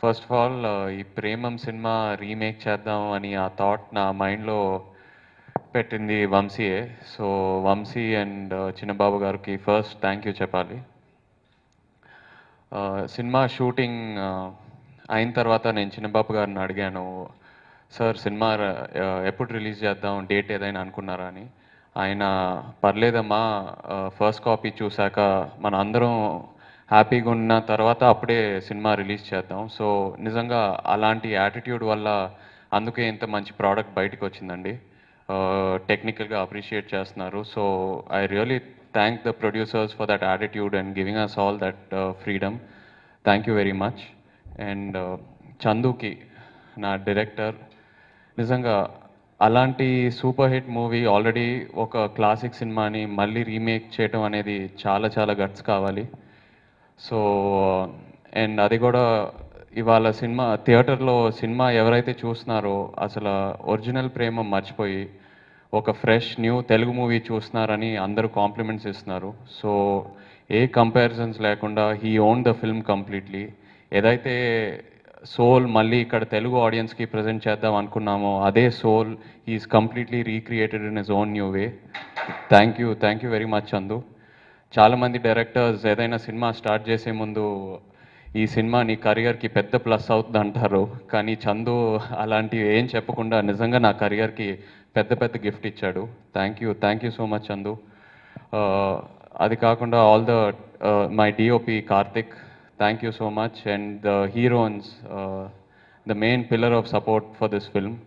First of all ఈ Premam cinema remake చేద్దాం అని ఆ థాట్ నా మైండ్లో పెట్టింది వంశీయే. సో వంశీ అండ్ చిన్నబాబు గారికి ఫస్ట్ థ్యాంక్ యూ చెప్పాలి. సినిమా షూటింగ్ అయిన తర్వాత నేను చిన్నబాబు గారిని అడిగాను, సార్ సినిమా ఎప్పుడు రిలీజ్ చేద్దాం, డేట్ ఏదైనా అనుకున్నారా అని. ఆయన పర్లేదమ్మా, ఫస్ట్ కాపీ చూశాక మన అందరం హ్యాపీగా ఉన్న తర్వాత అప్పుడే సినిమా రిలీజ్ చేద్దాం. సో నిజంగా అలాంటి యాటిట్యూడ్ వల్ల అందుకే ఇంత మంచి ప్రోడక్ట్ బయటకు వచ్చిందండి. టెక్నికల్గా అప్రిషియేట్ చేస్తున్నారు. So I really thank the producers for that attitude and giving us all that freedom. Thank you very much. And చందుకి, నా డైరెక్టర్, నిజంగా అలాంటి సూపర్ హిట్ మూవీ ఆల్రెడీ ఒక క్లాసిక్ సినిమాని మళ్ళీ రీమేక్ చేయటం అనేది చాలా చాలా గట్స్ కావాలి. సో అండ్ అది కూడా ఇవాళ సినిమా థియేటర్లో సినిమా ఎవరైతే చూస్తున్నారో అసలు ఒరిజినల్ ప్రేమ మర్చిపోయి ఒక ఫ్రెష్ న్యూ తెలుగు మూవీ చూస్తున్నారని అందరూ కాంప్లిమెంట్స్ ఇస్తున్నారు. సో ఏ కంపారిజన్స్ లేకుండా he own the film completely. ఏదైతే సోల్ మళ్ళీ ఇక్కడ తెలుగు ఆడియన్స్కి ప్రజెంట్ చేద్దాం అనుకున్నామో అదే soul is completely recreated in his own new way. Thank you very much Chandu. చాలామంది డైరెక్టర్స్ ఏదైనా సినిమా స్టార్ట్ చేసే ముందు ఈ సినిమా నీ కెరియర్కి పెద్ద ప్లస్ అవుతుంది అంటారు, కానీ చందు అలాంటివి ఏం చెప్పకుండా నిజంగా నా కెరియర్కి పెద్ద పెద్ద గిఫ్ట్ ఇచ్చాడు. Thank you so much Chandu. అది కాకుండా all the my DOP Karthik, thank you so much. And the heroines, the main pillar of support for this film.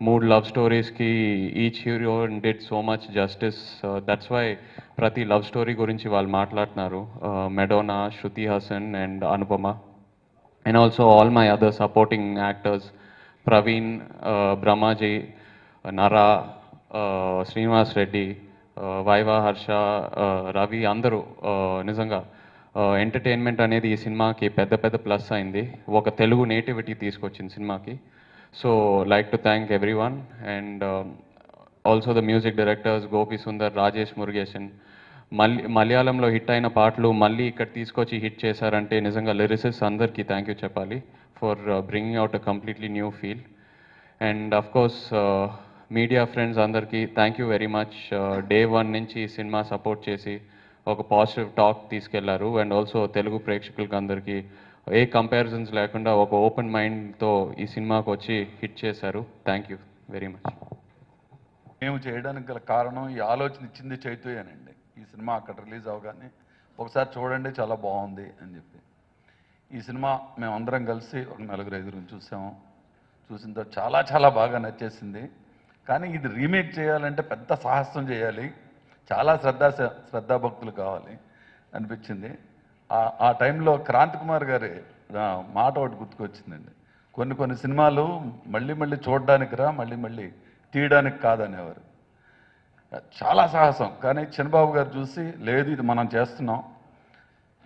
మూడు లవ్ స్టోరీస్కి each heroine did so much justice. That's why ప్రతి love story గురించి వాళ్ళు మాట్లాడుతున్నారు. Madonna, Shruti Haasan and Anupama. And also all my other supporting actors, Praveen, Brahmaji, Nara, Srinivas Reddy, Viva, Harsha, Ravi, అందరూ నిజంగా entertainment అనేది ఈ సినిమాకి పెద్ద పెద్ద ప్లస్ అయింది. ఒక తెలుగు నేటివిటీ తీసుకొచ్చింది సినిమాకి. So like to thank every one. And also the music directors Gopi Sundar, Rajesh Murugesan. మలయాళంలో హిట్ అయిన పాటలు మళ్ళీ ఇక్కడ తీసుకొచ్చి హిట్ చేశారంటే నిజంగా లిరిసిస్ట్ అందరికీ థ్యాంక్ యూ చెప్పాలి for bringing out a completely new feel. And of course media friends అందరికీ thank you very much. Day one నుంచి ఈ సినిమా సపోర్ట్ చేసి ఒక పాజిటివ్ టాక్ తీసుకెళ్లారు. అండ్ ఆల్సో తెలుగు ప్రేక్షకులకి అందరికీ ఏ కంపారిజన్స్ లేకుండా ఒక ఓపెన్ మైండ్తో ఈ సినిమాకి వచ్చి హిట్ చేశారు. Thank you very much. మేము చేయడానికి గల కారణం, ఈ ఆలోచన ఇచ్చింది చైతన్యనండి. ఈ సినిమా అక్కడ రిలీజ్ అవగానే ఒకసారి చూడండి చాలా బాగుంది అని చెప్పి ఈ సినిమా మేము అందరం కలిసి ఒక 4-5 చూసాము. చూసిన తర్వాత చాలా చాలా బాగా నచ్చేసింది. కానీ ఇది రీమేక్ చేయాలంటే పెద్ద సాహసం చేయాలి, చాలా శ్రద్ధాభక్తులు కావాలి అనిపించింది. ఆ టైంలో క్రాంతి కుమార్ గారి మాట ఒకటి గుర్తుకొచ్చిందండి. కొన్ని సినిమాలు మళ్ళీ మళ్ళీ చూడడానికి రా, మళ్ళీ తీయడానికి కాదనేవారు. చాలా సాహసం. కానీ చిన్నబాబు గారు చూసి, లేదు ఇది మనం చేస్తున్నాం,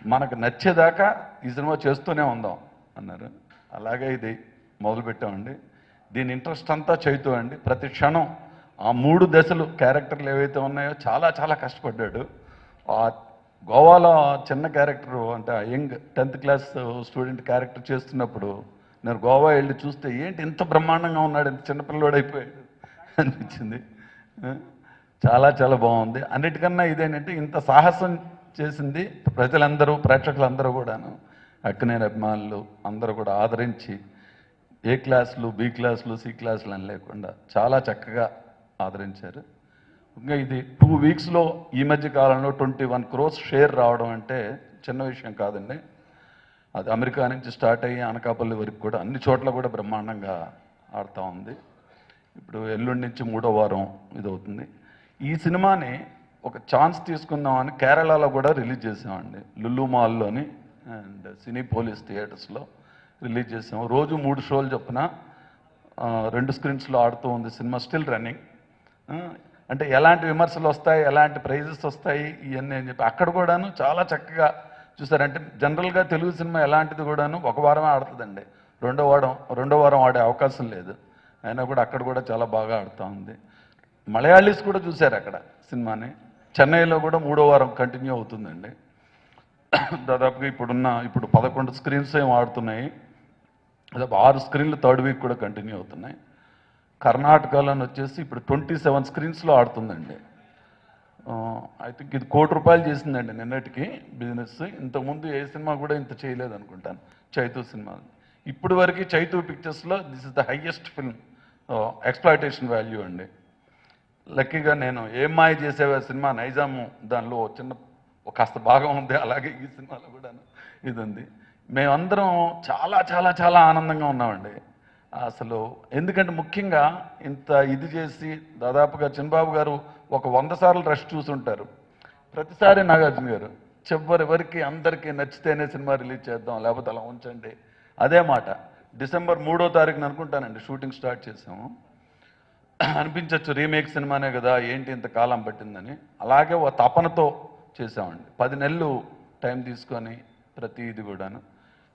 మనకు నచ్చేదాకా ఈ సినిమా చేస్తూనే ఉందాం అన్నారు. అలాగే ఇది మొదలుపెట్టామండి. దీని ఇంట్రెస్ట్ అంతా చైతూ అండి. ప్రతి క్షణం ఆ 3 దశలు క్యారెక్టర్లు ఏవైతే ఉన్నాయో చాలా చాలా కష్టపడ్డాడు. గోవాలో చిన్న క్యారెక్టరు అంటే young 10th class student character చేస్తున్నప్పుడు నేను గోవా వెళ్ళి చూస్తే ఏంటి ఇంత బ్రహ్మాండంగా ఉన్నాడు, ఇంత చిన్నపిల్లవాడు అయిపోయాడు అనిపించింది. చాలా చాలా బాగుంది. అన్నిటికన్నా ఇదేంటంటే ఇంత సాహసం చేసింది ప్రజలందరూ, ప్రేక్షకులందరూ కూడాను, అక్కినేని అభిమానులు అందరూ కూడా ఆదరించి ఏ క్లాసులు, బి క్లాసులు, సి క్లాసులు అని లేకుండా చాలా చక్కగా ఆదరించారు. ఇంకా ఇది 2 వీక్స్లో ఈ మధ్య కాలంలో 21 crores షేర్ రావడం అంటే చిన్న విషయం కాదండి. అది అమెరికా నుంచి స్టార్ట్ అయ్యి అనకాపల్లి వరకు కూడా అన్ని చోట్ల కూడా బ్రహ్మాండంగా ఆడుతూ ఉంది. ఇప్పుడు ఎల్లుండి నుంచి 3వ వారం ఇది అవుతుంది. ఈ సినిమాని ఒక ఛాన్స్ తీసుకుందామని కేరళలో కూడా రిలీజ్ చేసామండి. లుల్లు మాల్లోని అండ్ సినీ పోలీస్ థియేటర్స్లో రిలీజ్ చేసాము. రోజు 3 షోలు చొప్పున 2 స్క్రీన్స్లో ఆడుతూ ఉంది సినిమా. Still running. అంటే ఎలాంటి విమర్శలు వస్తాయి, ఎలాంటి ప్రైజెస్ వస్తాయి ఇవన్నీ అని చెప్పి అక్కడ కూడాను చాలా చక్కగా చూసారంటే జనరల్గా తెలుగు సినిమా ఎలాంటిది కూడాను ఒక వారమే ఆడుతుందండి, రెండో వారం ఆడే అవకాశం లేదు. అయినా కూడా అక్కడ కూడా చాలా బాగా ఆడుతూ ఉంది. మలయాళీస్ కూడా చూశారు అక్కడ సినిమాని. చెన్నైలో కూడా 3వ వారం కంటిన్యూ అవుతుందండి. దాదాపుగా ఇప్పుడు 11 స్క్రీన్స్ ఏం ఆడుతున్నాయి. అదే 6 స్క్రీన్లు థర్డ్ వీక్ కూడా కంటిన్యూ అవుతున్నాయి. కర్ణాటకలోని వచ్చేసి ఇప్పుడు 27 స్క్రీన్స్లో ఆడుతుందండి. ఐ థింక్ ఇది ₹1,00,00,000 చేసిందండి నిన్నటికి బిజినెస్. ఇంతకుముందు ఏ సినిమా కూడా ఇంత చేయలేదు అనుకుంటాను, చైతూ సినిమా. ఇప్పుడు వరకు చైతూ పిక్చర్స్లో this is the highest film exploitation value అండి. లక్కీగా నేను ఏం మాయ చేసేవా సినిమా నైజాము దానిలో చిన్న కాస్త భాగం ఉంది, అలాగే ఈ సినిమాలో కూడా ఇది ఉంది. మేమందరం చాలా చాలా చాలా ఆనందంగా ఉన్నామండి అసలు. ఎందుకంటే ముఖ్యంగా ఇంత ఇది చేసి దాదాపుగా చిన్నబాబు గారు ఒక 100 సార్లు రష్ చూసుంటారు. ప్రతిసారి నాగార్జున గారు చివరి వరకు అందరికీ నచ్చితేనే సినిమా రిలీజ్ చేద్దాం, లేకపోతే అలా ఉంచండి, అదే మాట. డిసెంబర్ 3వ తారీఖున అనుకుంటానండి షూటింగ్ స్టార్ట్ చేసాము. అనిపించవచ్చు రీమేక్ సినిమానే కదా ఏంటి ఇంత కాలం పట్టిందని. అలాగే ఒక తపనతో చేసామండి. 10 నెలలు టైం తీసుకొని ప్రతి ఇది కూడాను.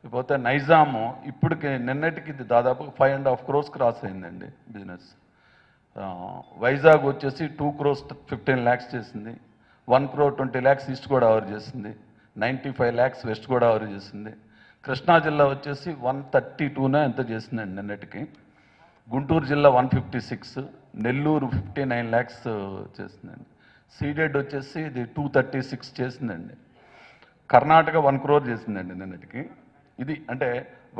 ఇకపోతే నైజాము ఇప్పటికి నిన్నటికి ఇది దాదాపు 5.5 crores క్రాస్ అయిందండి బిజినెస్. వైజాగ్ వచ్చేసి 2 crores 15 lakhs చేసింది. 1 crore 20 lakhs ఈస్ట్ గోదావరి చేసింది. 95 lakhs వెస్ట్ గోదావరి చేసింది. కృష్ణా జిల్లా వచ్చేసి 132 ఎంత చేసిందండి నిన్నటికి. గుంటూరు జిల్లా 156, నెల్లూరు 59 lakhs చేసిందండి. సీడెడ్ వచ్చేసి ఇది 236 చేసిందండి. కర్ణాటక 1 crore చేసిందండి నిన్నటికి. ఇది అంటే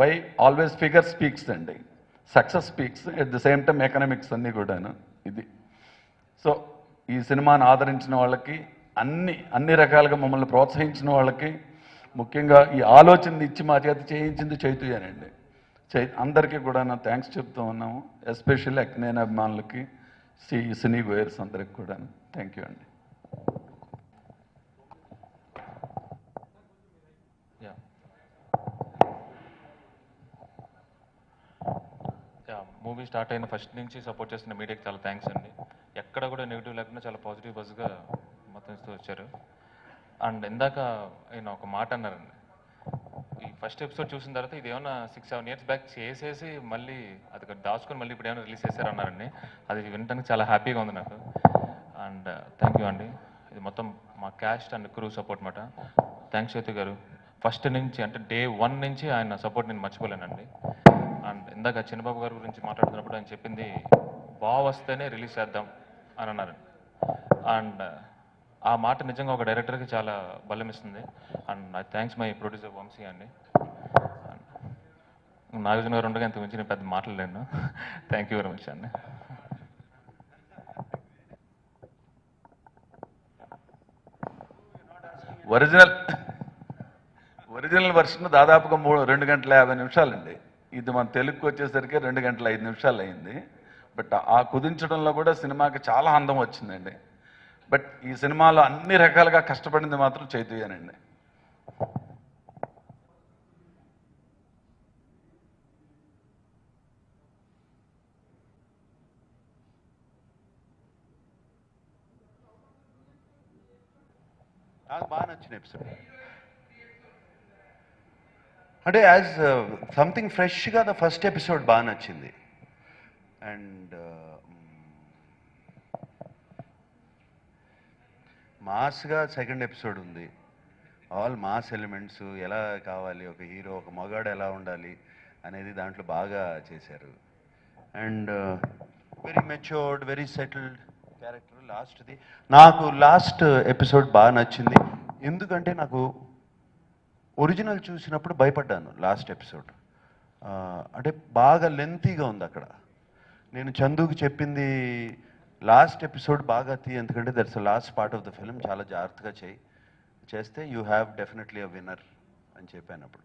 వై ఆల్వేస్ ఫిగర్ స్పీక్స్ అండి, success speaks, at the same time economics అన్నీ కూడాను ఇది. సో ఈ సినిమాని ఆదరించిన వాళ్ళకి, అన్ని రకాలుగా మమ్మల్ని ప్రోత్సహించిన వాళ్ళకి, ముఖ్యంగా ఈ ఆలోచన ఇచ్చి మా చేత చేయించింది చైతన్యనండి. అందరికీ కూడా థ్యాంక్స్ చెప్తూ ఉన్నాము. ఎస్పెషల్లీ అక్కినేని అభిమానులకి, సినీ గోయర్స్ అందరికి కూడా థ్యాంక్ యూ అండి. మూవీ స్టార్ట్ అయిన ఫస్ట్ నుంచి సపోర్ట్ చేస్తున్న మీడియాకి చాలా థ్యాంక్స్ అండి. ఎక్కడ కూడా నెగిటివ్ లేకుండా చాలా పాజిటివ్ బస్గా మొత్తం ఇస్తూ వచ్చారు. అండ్ ఇందాక ఆయన ఒక మాట అన్నారండి, ఈ ఫస్ట్ ఎపిసోడ్ చూసిన తర్వాత ఇది ఏమన్నా 6-7 years బ్యాక్ చేసేసి మళ్ళీ అది దాచుకొని మళ్ళీ ఇప్పుడు ఏమైనా రిలీజ్ చేశారన్నారండి. అది వినడానికి చాలా హ్యాపీగా ఉంది నాకు. అండ్ థ్యాంక్ యూ అండి. ఇది మొత్తం మా క్యాస్ట్ అండ్ క్రూ సపోర్ట్ మాట. థ్యాంక్స్ జ్యోతి గారు. ఫస్ట్ నుంచి అంటే day 1 నుంచి ఆయన సపోర్ట్ నేను మర్చిపోలేనండి. అండ్ ఇందాక చిన్నబాబు గారి గురించి మాట్లాడుతున్నప్పుడు ఆయన చెప్పింది బాగా వస్తేనే రిలీజ్ చేద్దాం అని అన్నారు. అండ్ ఆ మాట నిజంగా ఒక డైరెక్టర్కి చాలా బలం ఇస్తుంది. And I thanks my producer Vamsi అండి. నాగార్జున గారు ఉండగా ఇంత మించి నేను పెద్ద మాట్లాడలేను. థ్యాంక్ యూ వెరీ మచ్ అండి. ఒరిజినల్ వర్షన్ దాదాపుగా 2 గంటల 50 నిమిషాలండి. ఇది మన తెలుగుకి వచ్చేసరికి 2 గంటల 5 నిమిషాలు అయింది. బట్ ఆ కుదించడంలో కూడా సినిమాకి చాలా అందం వచ్చిందండి. బట్ ఈ సినిమాలో అన్ని రకాలుగా కష్టపడింది మాత్రం చైతన్యనండి. నాకు బాగా నచ్చిన ఎపిసోడ్ అంటే యాజ్ సంథింగ్ ఫ్రెష్గా ద ఫస్ట్ ఎపిసోడ్ బాగా నచ్చింది. అండ్ మాస్గా సెకండ్ ఎపిసోడ్ ఉంది. ఆల్ మాస్ ఎలిమెంట్స్ ఎలా కావాలి, ఒక హీరో ఒక మగాడు ఎలా ఉండాలి అనేది దాంట్లో బాగా చేశారు. And very matured, very settled character లాస్ట్ది. నాకు లాస్ట్ ఎపిసోడ్ బాగా నచ్చింది. ఎందుకంటే నాకు ఒరిజినల్ చూసినప్పుడు భయపడ్డాను లాస్ట్ ఎపిసోడ్. అంటే బాగా లెంతీగా ఉంది అక్కడ. నేను చందుకి చెప్పింది లాస్ట్ ఎపిసోడ్ బాగా ఎందుకంటే that's last part of the film, చాలా జాగ్రత్తగా చేస్తే you have definitely a winner అని చెప్పాను అప్పుడు.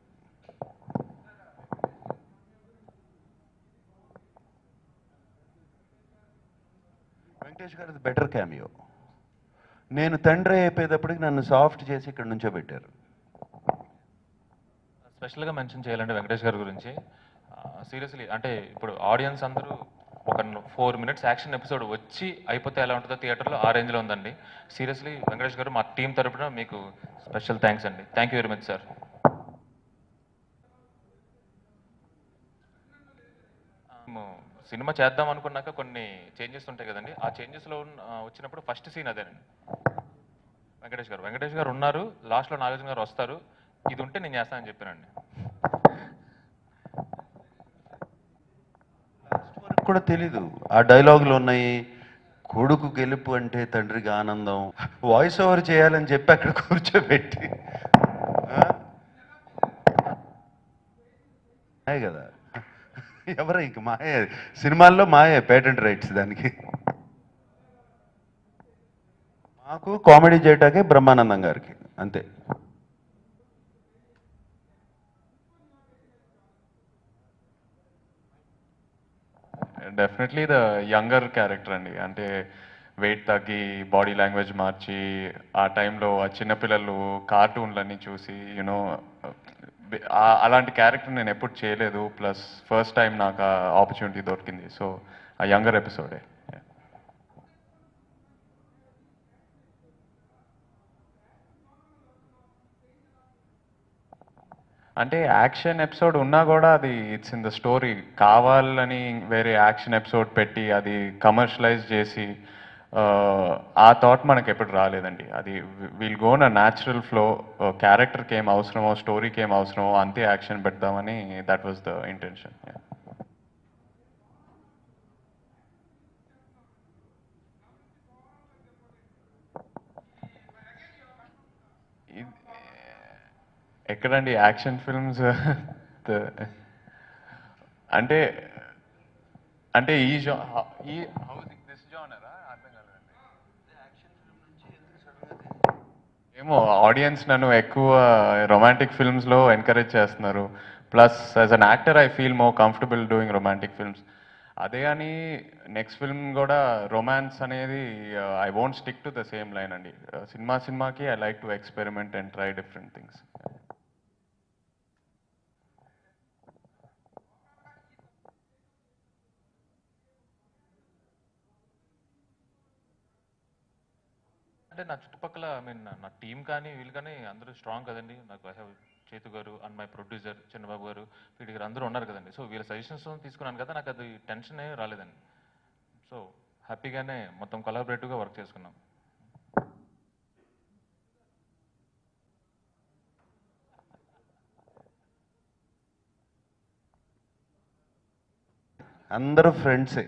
వెంకటేష్ గారిది బెటర్ క్యామియో. నేను తండ్రి అయిపోయేటప్పటికి నన్ను సాఫ్ట్ చేసి ఇక్కడ నుంచో పెట్టారు. స్పెషల్గా మెన్షన్ చేయాలంటే వెంకటేష్ గారి గురించి సీరియస్లీ అంటే ఇప్పుడు ఆడియన్స్ అందరూ ఒక 4 minutes యాక్షన్ ఎపిసోడ్ వచ్చి అయిపోతే ఎలా ఉంటుందో థియేటర్లో ఆ రేంజ్లో ఉందండి. సీరియస్లీ వెంకటేష్ గారు మా టీం తరపున మీకు స్పెషల్ థ్యాంక్స్ అండి. Thank you very much sir. Cinema చేద్దాం అనుకున్నాక కొన్ని చేంజెస్ ఉంటాయి కదండి. ఆ చేంజెస్లో వచ్చినప్పుడు ఫస్ట్ సీన్ అదేనండి. వెంకటేష్ గారు ఉన్నారు, లాస్ట్లో నాగార్జున గారు వస్తారు, ఇది ఉంటే నేను చేస్తానని చెప్పానండి. కూడా తెలీదు. ఆ డైలాగులు ఉన్నాయి. కొడుకు గెలుపు అంటే తండ్రికి ఆనందం. వాయిస్ ఓవర్ చేయాలని చెప్పి అక్కడ కూర్చోబెట్టి ఆ? మాయే కదా, ఎవరు ఇంక మాయే. సినిమాల్లో మాయే పేటెంట్ రైట్స్ దానికి. మాకు కామెడీ చేయటానికి బ్రహ్మానందం గారికి అంతే. డెఫినెట్లీ ద యంగర్ క్యారెక్టర్ అండి. అంటే వెయిట్ తగ్గి బాడీ లాంగ్వేజ్ మార్చి ఆ టైంలో ఆ చిన్నపిల్లలు కార్టూన్లన్నీ చూసి యూనో అలాంటి క్యారెక్టర్ నేను ఎప్పుడు చేయలేదు. ప్లస్ ఫస్ట్ టైం నాకు ఆ ఆపర్చునిటీ దొరికింది. సో ఆ యంగర్ ఎపిసోడే. అంటే యాక్షన్ ఎపిసోడ్ ఉన్నా కూడా అది ఇట్స్ ఇన్ ద స్టోరీ. కావాలని వేరే యాక్షన్ ఎపిసోడ్ పెట్టి అది కమర్షియలైజ్ చేసి ఆ, ఆ థాట్ మనకి ఎప్పుడు రాలేదండి. అది will gone a natural flow. క్యారెక్టర్కి ఏం అవసరమో స్టోరీకి ఏం అవసరమో అంతే యాక్షన్ పెడదామని దట్ వాజ్ ద ఇంటెన్షన్. ఎక్కడండి యాక్షన్ ఫిల్మ్స్ అంటే అంటే ఈ జా ఈ దిస్ జానరా అర్థం కాలేదండి. ఏమో ఆడియన్స్ నన్ను ఎక్కువ రొమాంటిక్ ఫిల్మ్స్లో ఎంకరేజ్ చేస్తున్నారు. Plus as an actor I feel more comfortable doing romantic films. అదే అని నెక్స్ట్ ఫిల్మ్ కూడా రొమాన్స్ అనేది I won't stick to the same line అండి. సినిమాకి I like to experiment and try different things. అంటే నా చుట్టుపక్కల ఐ మీన్ నా టీం కానీ వీళ్ళు కానీ అందరూ స్ట్రాంగ్ కదండి. నాకు ఐ హ్యావ్ చేతు గారు అండ్ మై ప్రొడ్యూసర్ చంద్రబాబు గారు, వీటి గారు అందరూ ఉన్నారు కదండి. సో వీళ్ళ సజెషన్స్ తీసుకున్నాను కదా, నాకు అది టెన్షన్ ఏం రాలేదండి. సో హ్యాపీగానే మొత్తం కొలాబరేటివ్గా వర్క్ చేసుకున్నాం. అందరూ ఫ్రెండ్సే.